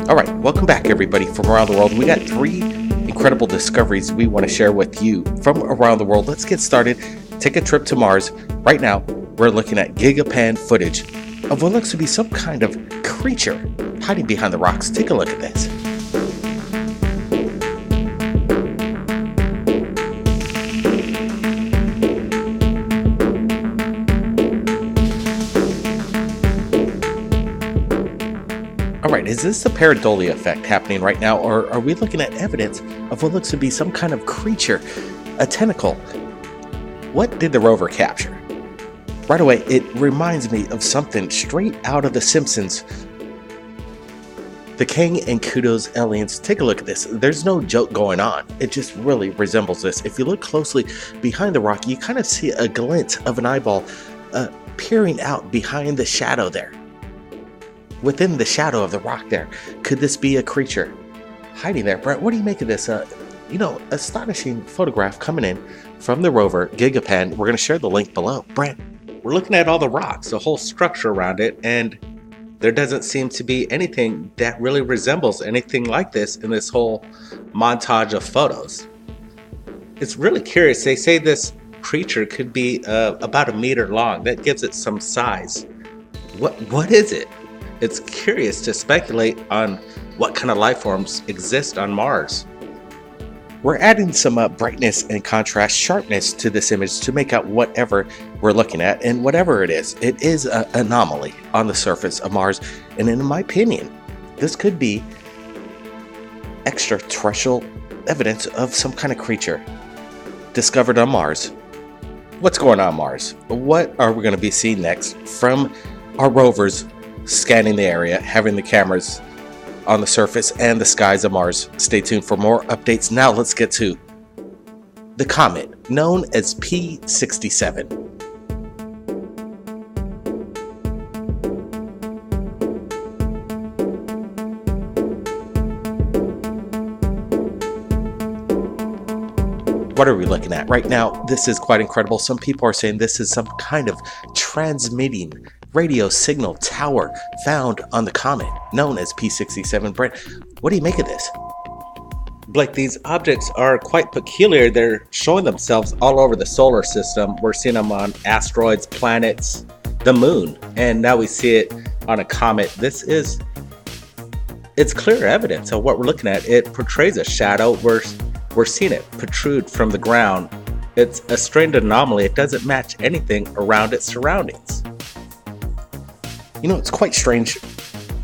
All right, welcome back everybody from around the world. We got 3 incredible discoveries we want to share with you from around the world. Let's get started. Take a trip to Mars. Right now, we're looking at gigapan footage of what looks to be some kind of creature hiding behind the rocks. Take a look at this. Alright, is this the pareidolia effect happening right now, or are we looking at evidence of what looks to be some kind of creature, a tentacle? What did the rover capture? Right away, it reminds me of something straight out of The Simpsons. The Kang and Kudos aliens. Take a look at this. There's no joke going on. It just really resembles this. If you look closely behind the rock, you kind of see a glint of an eyeball peering out behind the shadow there. Within the shadow of the rock there. Could this be a creature hiding there? Brett, what do you make of this? Astonishing photograph coming in from the rover Gigapan. We're going to share the link below. Brett, we're looking at all the rocks, the whole structure around it, and there doesn't seem to be anything that really resembles anything like this in this whole montage of photos. It's really curious. They say this creature could be about 1 meter long. That gives it some size. What is it? It's curious to speculate on what kind of life forms exist on Mars. We're adding some brightness and contrast, sharpness to this image to make out whatever we're looking at, and whatever it is an anomaly on the surface of Mars. And in my opinion, this could be extraterrestrial evidence of some kind of creature discovered on Mars. What's going on Mars? What are we going to be seeing next from our rovers scanning the area, having the cameras on the surface and the skies of Mars? Stay tuned for more updates. Now let's get to the comet known as P67. What are we looking at right now? This is quite incredible. Some people are saying this is some kind of transmitting radio signal tower found on the comet known as P67. Brent, what do you make of this? Blake, these objects are quite peculiar. They're showing themselves all over the solar system. We're seeing them on asteroids, planets, the moon, and now we see it on a comet. It's clear evidence of what we're looking at. It portrays a shadow. We're seeing it protrude from the ground. It's a strange anomaly. It doesn't match anything around its surroundings. It's quite strange.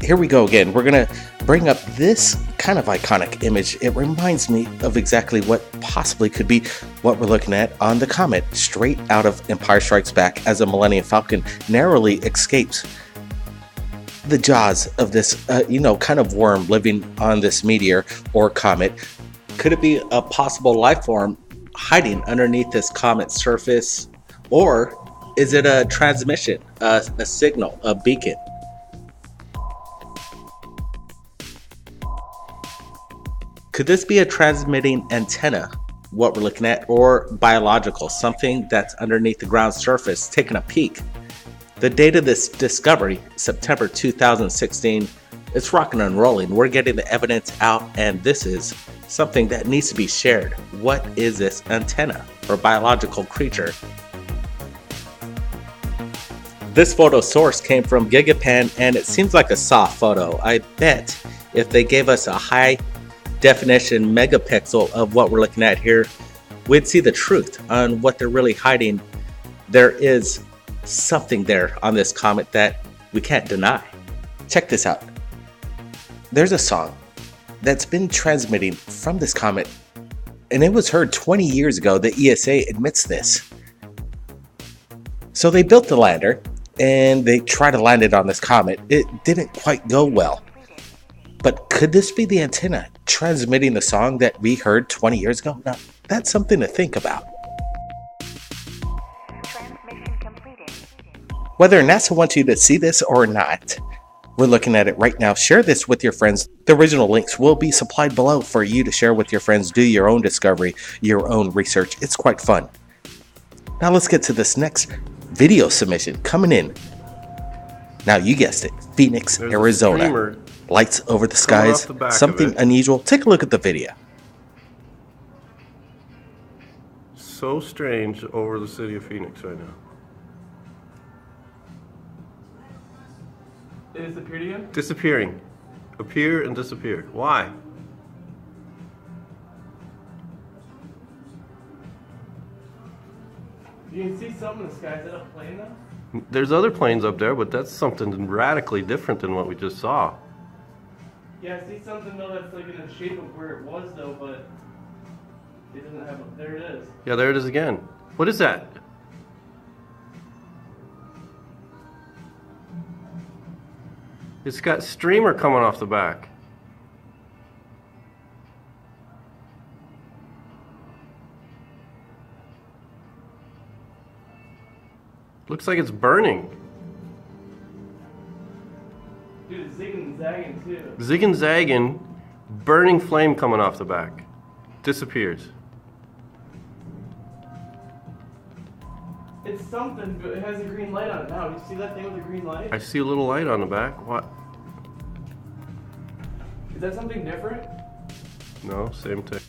Here we go again. We're going to bring up this kind of iconic image. It reminds me of exactly what possibly could be what we're looking at on the comet, straight out of Empire Strikes Back, as a Millennium Falcon narrowly escapes the jaws of this, kind of worm living on this meteor or comet. Could it be a possible life form hiding underneath this comet's surface? Or is it a transmission, a signal, a beacon? Could this be a transmitting antenna, what we're looking at, or biological, something that's underneath the ground surface, taking a peek? The date of this discovery, September 2016, it's rocking and rolling. We're getting the evidence out, and this is something that needs to be shared. What is this antenna or biological creature? This photo source came from Gigapan, and it seems like a soft photo. I bet if they gave us a high definition megapixel of what we're looking at here, we'd see the truth on what they're really hiding. There is something there on this comet that we can't deny. Check this out. There's a song that's been transmitting from this comet, and it was heard 20 years ago. The ESA admits this. So they built the lander, and they tried to land it on this comet. It didn't quite go well. But could this be the antenna transmitting the song that we heard 20 years ago? Now, that's something to think about. Transmission completed. Whether NASA wants you to see this or not, we're looking at it right now. Share this with your friends. The original links will be supplied below for you to share with your friends. Do your own discovery, your own research. It's quite fun. Now let's get to this next video submission coming in. Now you guessed it, Phoenix, There's Arizona. Lights over the skies, the something unusual. Take a look at the video. So strange over the city of Phoenix right now. It disappeared again? Disappearing. Appear and disappear. Why? You can see something in the sky. Is that a plane though? There's other planes up there, but that's something radically different than what we just saw. Yeah, I see something though that's like in the shape of where it was though, but it doesn't have a... There it is. Yeah, there it is again. What is that? It's got streamer coming off the back. Looks like it's burning. Dude, it's zigging and zagging too. Zig and zagging, burning flame coming off the back. Disappears. It's something, but it has a green light on it now. You see that thing with the green light? I see a little light on the back. What? Is that something different? No, same thing.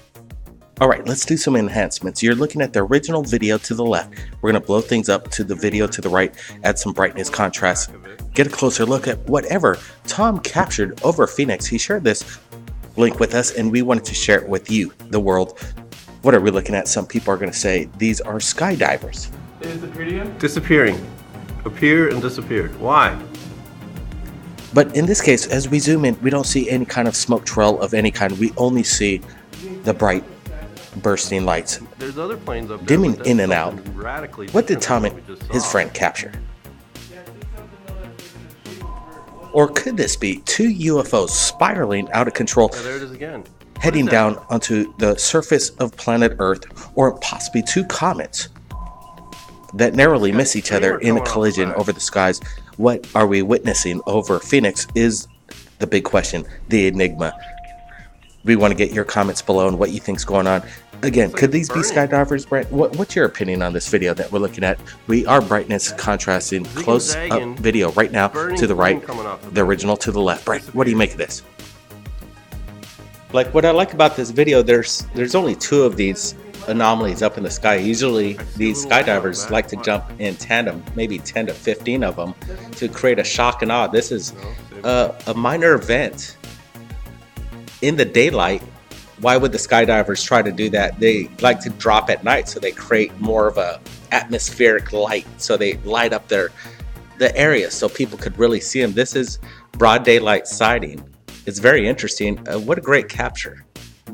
All right, let's do some enhancements. You're looking at the original video to the left. We're gonna blow things up to the video to the right, add some brightness, contrast, get a closer look at whatever Tom captured over Phoenix. He shared this link with us and we wanted to share it with you, the world. What are we looking at? Some people are gonna say these are skydivers. It disappeared again? Disappearing. Appear and disappear. Why? But in this case, as we zoom in, we don't see any kind of smoke trail of any kind. We only see the bright bursting lights There's other planes up there, dimming but that's in and out. something radically What did different Tom than and what we just his saw. friend capture? Yeah, I see something though that's like in the shape of where it was. Or could this be two UFOs spiraling out of control, Yeah, there it is again. heading What is that? down onto the surface of planet Earth, or possibly two comets that narrowly miss each other in a collision over the skies? What are we witnessing over Phoenix is the big question, the enigma. We want to get your comments below and what you think's going on. Again, could these be skydivers, Brent? What's your opinion on this video that we're looking at? We are brightness contrasting close up video right now to the right, the original to the left. Brent, what do you make of this? Like, what I like about this video, there's only two of these anomalies up in the sky. Usually these skydivers like to jump in tandem, maybe 10 to 15 of them, to create a shock and awe. This is a minor event in the daylight. Why would the skydivers try to do that? They like to drop at night, so they create more of a atmospheric light, so they light up the area so people could really see them. This is broad daylight sighting. It's very interesting. What a great capture.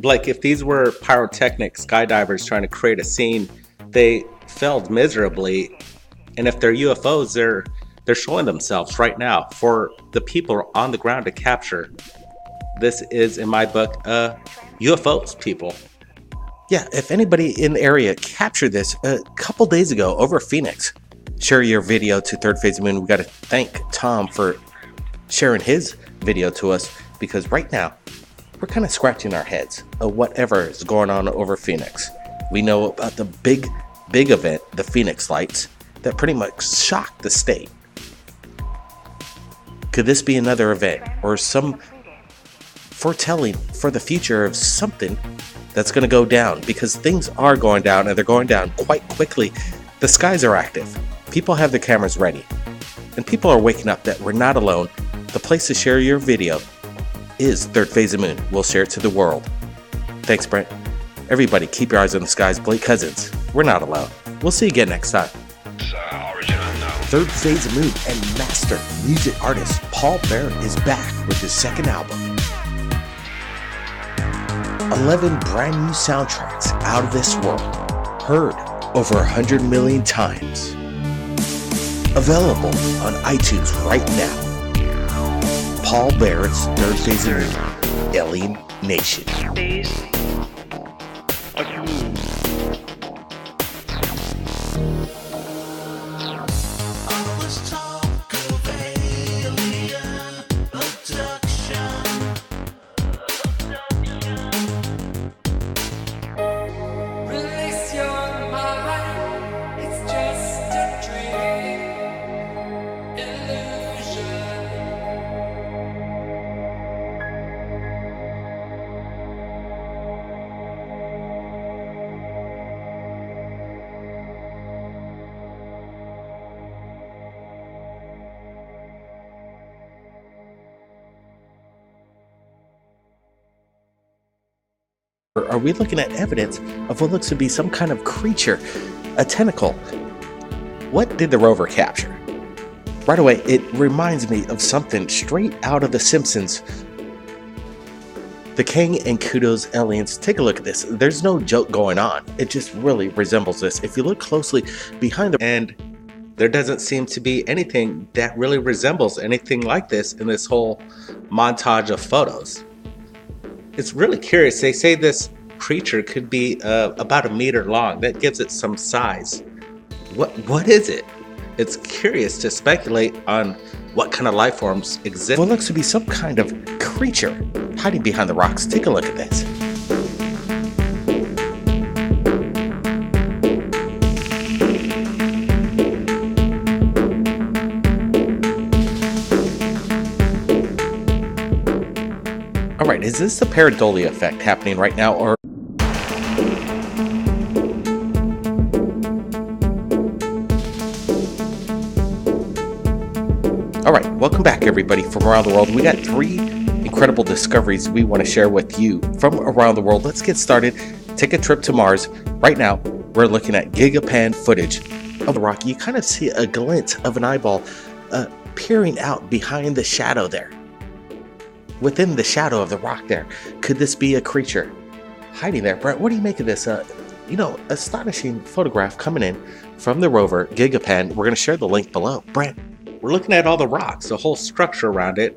Like, if these were pyrotechnic skydivers trying to create a scene, they failed miserably. And if they're UFOs, they're showing themselves right now for the people on the ground to capture. This is, in my book, UFOs, people. Yeah, if anybody in the area captured this a couple days ago over Phoenix, share your video to Third Phase of the Moon. We got to thank Tom for sharing his video to us, because right now we're kind of scratching our heads of whatever is going on over Phoenix. We know about the big event, the Phoenix Lights, that pretty much shocked the state. Could this be another event or some foretelling for the future of something that's going to go down? Because things are going down, and they're going down quite quickly. The skies are active. People have their cameras ready. And people are waking up that we're not alone. The place to share your video is Third Phase of the Moon. We'll share it to the world. Thanks, Brent. Everybody, keep your eyes on the skies. Blake Cousins, we're not alone. We'll see you again next time. Third Phase of the Moon and master music artist Paul Barrett is back with his second album. 11 brand new soundtracks out of this world, heard over 100 million times. Available on iTunes right now. Paul Barrett's Third Phase of the Moon, Alien Nation. Release your mind, it's just Or are we looking at evidence of what looks to be some kind of creature, a tentacle? What did the rover capture? Right away, it reminds me of something straight out of The Simpsons. The Kang and Kudos aliens, take a look at this. There's no joke going on. It just really resembles this. If you look closely behind the... And there doesn't seem to be anything that really resembles anything like this in this whole montage of photos. It's really curious. They say this creature could be about 1 meter long. That gives it some size. What is it? It's curious to speculate on what kind of life forms exist. What looks to be some kind of creature hiding behind the rocks. Take a look at this. Alright, is this the pareidolia effect happening right now, or... Alright, welcome back everybody from around the world. We got 3 incredible discoveries we want to share with you from around the world. Let's get started. Take a trip to Mars. Right now, we're looking at gigapan footage of the rock. You kind of see a glint of an eyeball peering out behind the shadow there. Within the shadow of the rock there. Could this be a creature hiding there? Brent, what do you make of this, astonishing photograph coming in from the rover, Gigapan? We're going to share the link below. Brent. We're looking at all the rocks, the whole structure around it.